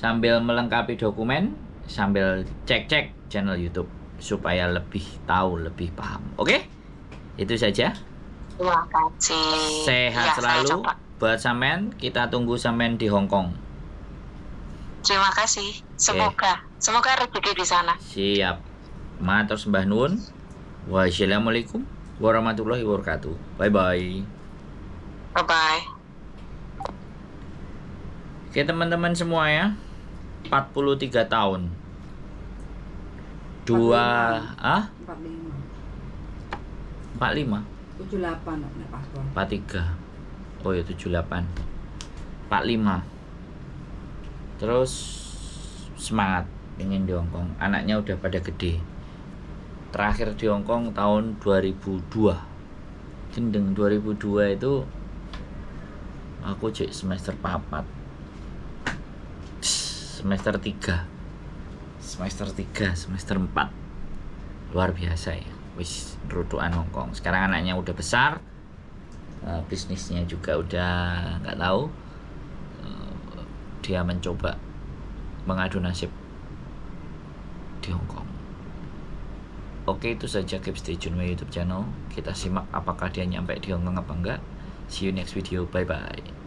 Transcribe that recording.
sambil melengkapi dokumen, sambil cek-cek channel YouTube supaya lebih tahu, lebih paham. Oke? Itu saja. Terima kasih. Sehat Ya, selalu buat sampean. Kita tunggu sampean di Hong Kong. Terima kasih. Semoga rezeki di sana. Siap. Matur sembah nuwun. Wassalamualaikum warahmatullahi wabarakatuh. Bye bye. Bye bye. Oke teman-teman semua ya. 43 tahun. 45. 78 paspor. 43. Oh ya 78. 45. Terus semangat pengen di Hongkong. Anaknya udah pada gede. Terakhir di Hongkong tahun 2002. Gendeng 2002 itu aku cek semester 4. Semester 3. Semester 4. Luar biasa ya. Wis rutukan Hongkong. Sekarang anaknya udah besar. Bisnisnya juga udah nggak tahu. Dia mencoba mengadu nasib di Hongkong. Oke, itu saja. Keep stay tune my YouTube channel. Kita simak apakah dia nyampe di Hongkong apa enggak. See you next video. Bye bye.